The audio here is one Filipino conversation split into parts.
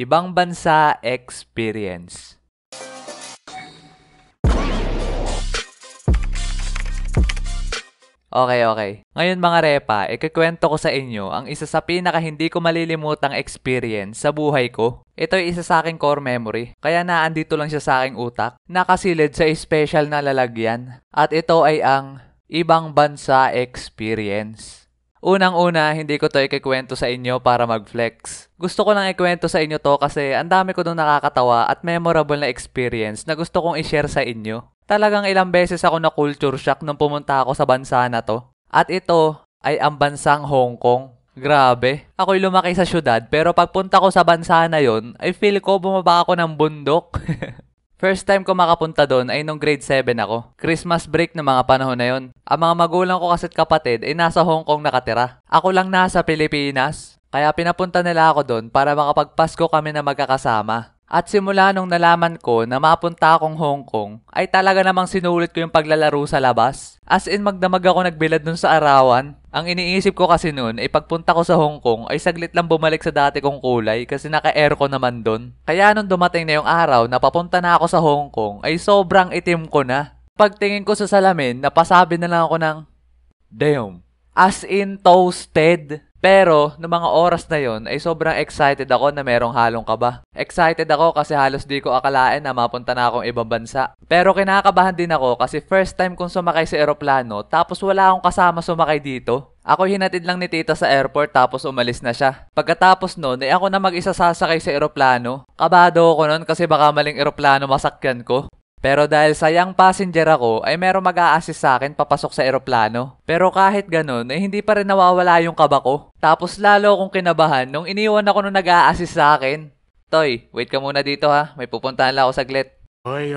Ibang bansa experience. Okay. Ngayon mga repa, ikikwento ko sa inyo ang isa sa pinaka hindi ko malilimutang experience sa buhay ko. Ito ay isa sa aking core memory, kaya naandito lang siya sa aking utak, nakasilid sa special na lalagyan. At ito ay ang ibang bansa experience. Unang-una, hindi ko to ikikwento sa inyo para mag-flex. Gusto ko lang ikwento sa inyo to kasi ang dami ko dong nakakatawa at memorable na experience na gusto kong i-share sa inyo. Talagang ilang beses ako na culture shock nung pumunta ako sa bansa na to. At ito ay ang bansang Hong Kong. Grabe, ako'y lumaki sa syudad pero pagpunta ko sa bansa na yon, ay feel ko bumaba ako ng bundok. First time ko makapunta doon ay nung grade 7 ako. Christmas break ng mga panahon na yon. Ang mga magulang ko kasit kapatid ay nasa Hong Kong nakatira. Ako lang nasa Pilipinas. Kaya pinapunta nila ako doon para makapagpasko kami na magkakasama. At simula nung nalaman ko na mapunta akong Hong Kong, ay talaga namang sinulit ko yung paglalaro sa labas. As in magdamag ako nagbilad dun sa arawan. Ang iniisip ko kasi noon ay pagpunta ko sa Hong Kong ay saglit lang bumalik sa dati kong kulay kasi naka-aircon naman doon. Kaya nung dumating na yung araw na papunta na ako sa Hong Kong ay sobrang itim ko na. Pagtingin ko sa salamin, napasabi na lang ako ng damn. As in toasted. Pero, noong mga oras na yon ay sobrang excited ako na merong halong kaba. Excited ako kasi halos di ko akalain na mapunta na akong ibang bansa. Pero kinakabahan din ako kasi first time kong sumakay sa eroplano tapos wala akong kasama sumakay dito. Ako hinatid lang ni tita sa airport tapos umalis na siya. Pagkatapos nun ay ako na mag-isa sasakay sa eroplano. Kabado ako nun kasi baka maling eroplano masakyan ko. Pero dahil sa young passenger ako, ay merong mag-a-assist sa akin papasok sa eroplano. Pero kahit ganun, ay hindi pa rin nawawala yung kaba ko. Tapos lalo akong kinabahan nung iniwan ako nung nag-a-assist sa akin. Toy, wait ka muna dito ha, may pupuntahan lang ako saglit. Oy.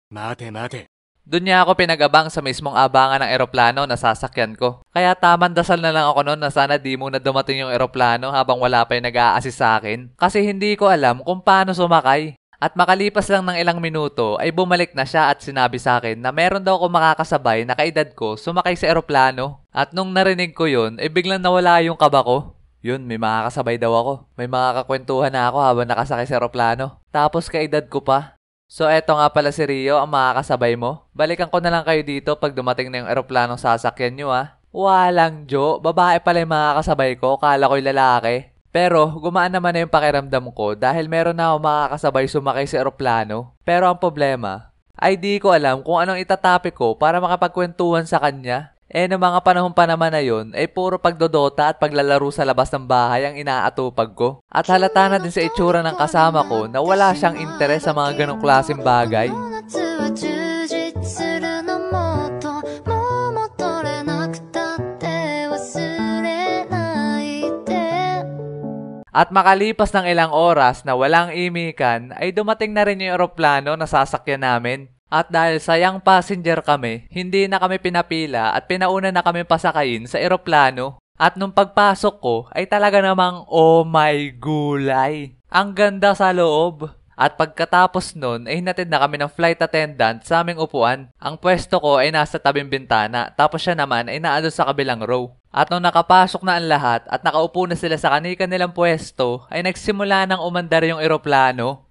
Mate. Doon niya ako pinag-abang sa mismong abangan ng eroplano na sasakyan ko. Kaya tamang dasal na lang ako noon na sana di muna dumating yung eroplano habang wala pa yung nag-a-assist sa akin. Kasi hindi ko alam kung paano sumakay. At makalipas lang ng ilang minuto ay bumalik na siya at sinabi sa akin na meron daw ako makakasabay na kaedad ko sumakay sa eroplano. At nung narinig ko yun, ay biglang nawala yung kaba ko. Yun, may makakasabay daw ako. May makakakwentuhan na ako habang nakasakay sa eroplano. Tapos kaedad ko pa. So eto nga pala si Rio ang makakasabay mo. Balikan ko na lang kayo dito pag dumating na yung eroplanong sasakyan nyo ah. Walang jo, babae pala yung makakasabay ko, kala ko'y lalaki. Pero gumaan naman na yung pakiramdam ko dahil meron na ako makakasabay sumakay sa eroplano. Pero ang problema ay di ko alam kung anong itatapik ko para makapagkwentuhan sa kanya. Noong mga panahon pa naman na yun ay puro pagdodota at paglalaro sa labas ng bahay ang inaatupag ko. At halata na din sa itsura ng kasama ko na wala siyang interes sa mga ganong klaseng bagay. At makalipas ng ilang oras na walang imikan, ay dumating na rin yung eroplano na sasakyan namin. At dahil sayang passenger kami, hindi na kami pinapila at pinauna na kami pasakayin sa eroplano. At nung pagpasok ko, ay talaga namang oh my gulay. Ang ganda sa loob. At pagkatapos nun, ay hinatid na kami ng flight attendant sa aming upuan. Ang pwesto ko ay nasa tabing bintana, tapos siya naman ay naandun sa kabilang row. At nung nakapasok na ang lahat at nakaupo na sila sa kanilang pwesto, ay nagsimula ng umandar yung eroplano.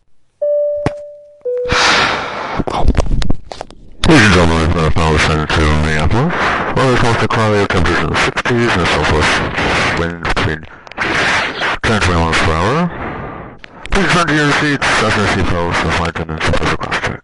Ladies and gentlemen, power center to Minneapolis. Well, it's mostly cloudy, temperatures in the 60s and southwest wind between 10 and 20 miles per hour. Please return to your seats after the seatbelts and flight attendants for the cross check.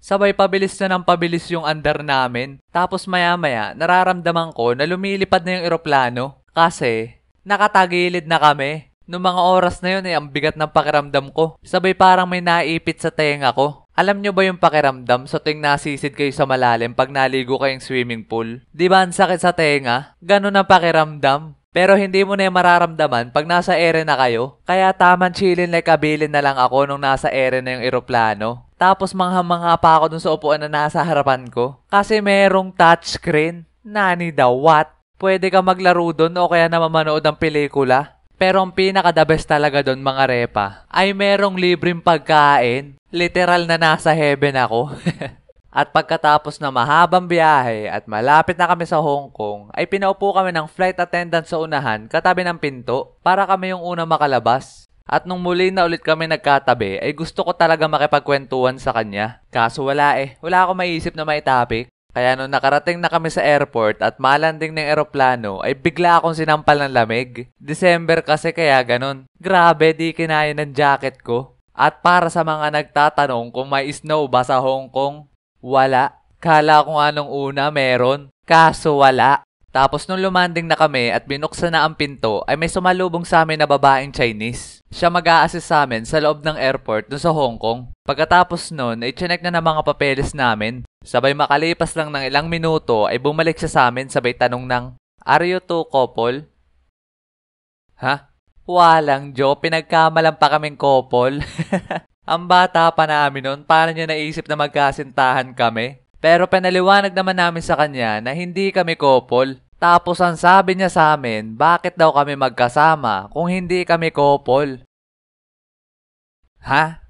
Sabay pabilis na ng pabilis yung andar namin. Tapos maya-maya, nararamdaman ko na lumilipad na yung eroplano. Kasi, nakatagilid na kami. Noong mga oras na yun ang bigat ng pakiramdam ko. Sabay parang may naipit sa tenga ko. Alam nyo ba yung pakiramdam sa tuwing nasisid kayo sa malalim pag naligo kayong swimming pool? Di ba ang sakit sa tenga? Ganun ang pakiramdam. Pero hindi mo na yung mararamdaman pag nasa ere na kayo. Kaya taman chillin like kabilin na lang ako nung nasa ere na yung eroplano. Tapos mangha-mangha pa ako dun sa upuan na nasa harapan ko. Kasi merong touchscreen. Nani daw what? Pwede ka maglaro dun o kaya naman manood ng pelikula. Pero ang pinaka-the best talaga dun mga repa ay merong libreng pagkain. Literal na nasa heaven ako. At pagkatapos na mahabang biyahe at malapit na kami sa Hong Kong, ay pinaupo kami ng flight attendant sa unahan katabi ng pinto para kami yung unang makalabas. At nung muli na ulit kami nagkatabi, ay gusto ko talaga makipagkwentuhan sa kanya. Kaso wala wala akong maisip na may topic. Kaya nung nakarating na kami sa airport at malanding ng eroplano, ay bigla akong sinampal ng lamig. December kasi kaya ganun. Grabe, di kinaya ng jacket ko. At para sa mga nagtatanong kung may snow ba sa Hong Kong, wala. Kala ko anong una meron, kaso wala. Tapos nung lumanding na kami at binuksan na ang pinto, ay may sumalubong sa amin na babaeng Chinese. Siya mag-a-assist sa amin sa loob ng airport dun sa Hong Kong. Pagkatapos nun, ay chinek na ng mga papeles namin. Sabay makalipas lang ng ilang minuto, ay bumalik siya sa amin sabay tanong ng, "Are you two couple?" Ha? Walang Joe, pinagkamalan pa kaming couple. Ang bata pa namin nun, paano niya naisip na magkasintahan kami? Pero pinaliwanag naman namin sa kanya na hindi kami couple. Tapos ang sabi niya sa amin, bakit daw kami magkasama kung hindi kami couple? Ha?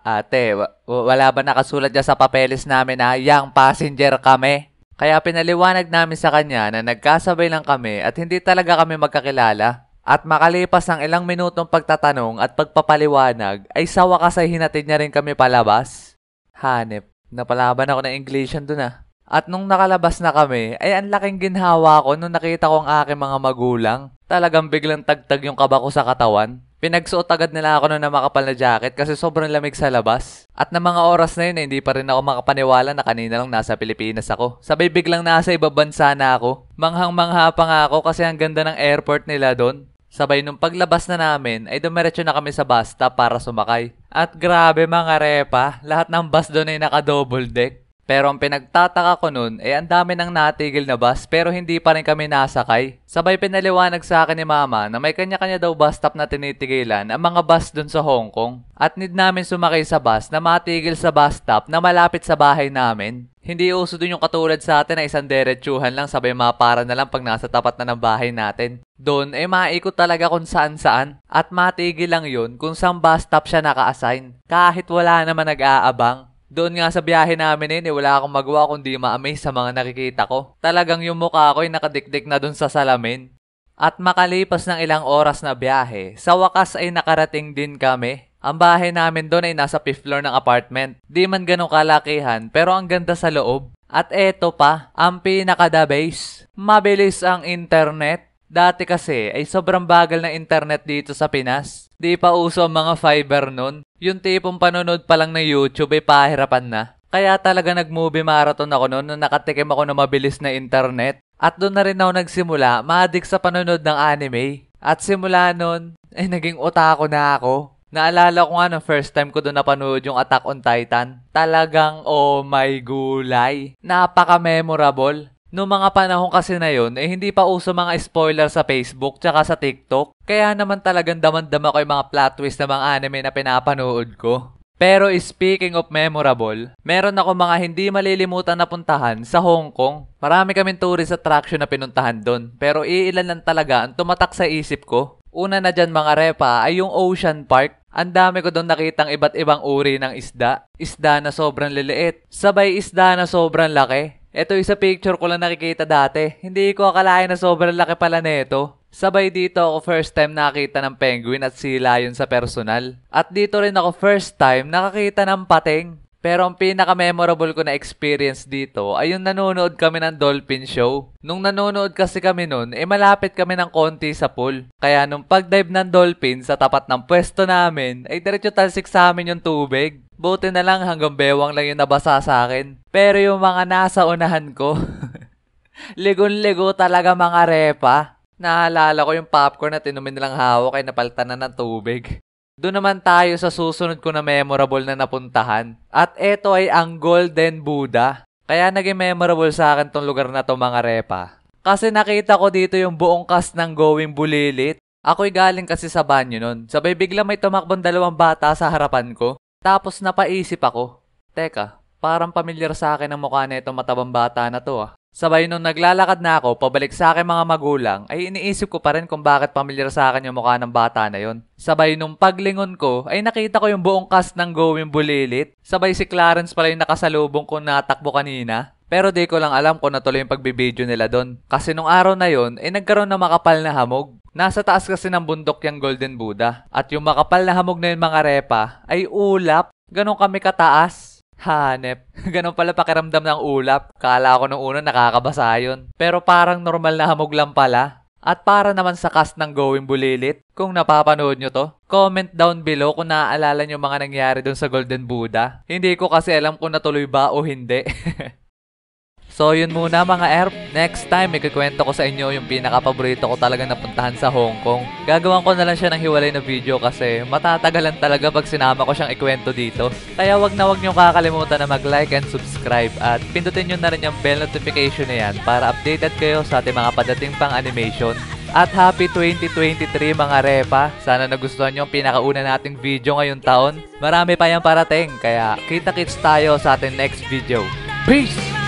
Ate, wala ba nakasulat dyan sa papeles namin na young passenger kami? Kaya pinaliwanag namin sa kanya na nagkasabay lang kami at hindi talaga kami magkakilala. At makalipas ang ilang minutong pagtatanong at pagpapaliwanag, ay sa wakas ay hinatid niya rin kami palabas. Hanep. Napalaban ako ng Englishan dun ah. At nung nakalabas na kami, ay ang laking ginhawa ko nung nakita ko ang aking mga magulang. Talagang biglang tagtag yung kaba ko sa katawan. Pinagsuot agad nila ako nung na makapal na jacket kasi sobrang lamig sa labas. At na mga oras na yun, hindi pa rin ako makapaniwala na kanina lang nasa Pilipinas ako. Sabay biglang nasa ibang bansa na ako. Manghang-mangha pa nga ako kasi ang ganda ng airport nila doon. Sabay nung paglabas na namin ay dumiretso na kami sa bus stop para sumakay. At grabe mga repa, lahat ng bus doon ay naka-double deck. Pero ang pinagtataka ko nun ay ang dami nang natigil na bus pero hindi pa rin kami nasakay. Sabay pinaliwanag sa akin ni mama na may kanya-kanya daw bus stop na tinitigilan ang mga bus doon sa Hong Kong. At need namin sumakay sa bus na matigil sa bus stop na malapit sa bahay namin. Hindi uso dun yung katulad sa atin na isang diretsuhan lang sabay mapara na lang pag nasa tapat na ng bahay natin. Doon ay maikot talaga kung saan-saan at matigil lang yun kung saan bus stop siya naka-assign. Kahit wala naman nag-aabang. Doon nga sa biyahe namin wala akong magawa kundi ma-amaze sa mga nakikita ko. Talagang yung mukha ko ay nakadikdik na dun sa salamin. At makalipas ng ilang oras na biyahe, sa wakas ay nakarating din kami. Ang bahay namin doon ay nasa 5th floor ng apartment. Di man ganong kalakihan pero ang ganda sa loob. At eto pa, ang pinaka-the base. Mabilis ang internet. Dati kasi ay sobrang bagal ng internet dito sa Pinas. Di pa uso ang mga fiber nun. Yung tipong panonood pa lang ng YouTube ay pahirapan na. Kaya talaga nag-movie marathon ako noon nung nakatikim ako ng mabilis na internet. At doon na rin ako nagsimula, ma-addict sa panonood ng anime. At simula noon, ay naging otaku na ako. Naalala ko nga nung first time ko doon napanood yung Attack on Titan. Talagang oh my gulay. Napaka-memorable. Noong mga panahon kasi na yun, hindi pa uso mga spoiler sa Facebook tsaka sa TikTok. Kaya naman talagang damandama ko yung mga plot twist na mga anime na pinapanood ko. Pero speaking of memorable, meron ako mga hindi malilimutan na puntahan sa Hong Kong. Marami kaming tourist attraction na pinuntahan doon. Pero iilan lang talaga ang tumatak sa isip ko. Una na dyan mga repa ay yung Ocean Park. Ang dami ko doon nakitang iba't ibang uri ng isda. Isda na sobrang liliit. Sabay isda na sobrang laki. Ito isa picture ko lang nakikita dati. Hindi ko akalain na sobrang laki pala nito. Sabay dito ako first time nakita ng penguin at sea lion sa personal. At dito rin ako first time nakakita ng pating. Pero ang pinaka-memorable ko na experience dito ay yung nanonood kami ng dolphin show. Nung nanonood kasi kami nun, malapit kami ng konti sa pool. Kaya nung pag-dive ng dolphin sa tapat ng pwesto namin, ay diretso talsik sa amin yung tubig. Buti na lang hanggang bewang lang yung nabasa sa akin. Pero yung mga nasa unahan ko, ligon-ligo talaga mga repa. Naalala ko yung popcorn na tinumin nilang hawak ay napalitan na ng tubig. Doon naman tayo sa susunod ko na memorable na napuntahan. At ito ay ang Golden Buddha. Kaya naging memorable sa akin tong lugar na to mga repa. Kasi nakita ko dito yung buong cast ng Going Bulilit. Ako'y galing kasi sa banyo nun. Sabay bigla may tumakbong dalawang bata sa harapan ko. Tapos napaisip ako. Teka, parang pamilyar sa akin ang mukha na itong matabang bata na to ah. Sabay nung naglalakad na ako, pabalik sa akin mga magulang, ay iniisip ko pa rin kung bakit pamilyar sa akin yung mukha ng bata na yon. Sabay nung paglingon ko, ay nakita ko yung buong cast ng Going Bulilit. Sabay si Clarence pala yung nakasalubong kong natakbo kanina. Pero di ko lang alam kung natuloy yung pagbibideo nila doon. Kasi nung araw na yon, ay nagkaroon ng makapal na hamog. Nasa taas kasi ng bundok yung Golden Buddha. At yung makapal na hamog na yung mga repa ay ulap. Ganon kami kataas. Hanep. Ganon pala pakiramdam ng ulap. Kala ko nung una nakakabasa yun. Pero parang normal na hamog lang pala. At para naman sa cast ng Going Bulilit, kung napapanood nyo to, comment down below kung naaalala nyo mga nangyari dun sa Golden Buddha. Hindi ko kasi alam kung natuloy ba o hindi. So yun muna mga ERP. Next time, ikukwento ko sa inyo yung pinaka-paborito ko talaga napuntahan sa Hong Kong. Gagawan ko na lang siya ng hiwalay na video kasi matatagalan talaga pag sinama ko siyang ikwento dito. Kaya wag na wag nyo kakalimutan na mag-like and subscribe at pindutin nyo na rin yung bell notification na yan para updated kayo sa ating mga padating pang animation. At happy 2023 mga repa. Sana nagustuhan nyo ang pinakauna nating video ngayong taon. Marami pa yung parating kaya kita-kits tayo sa ating next video. Peace!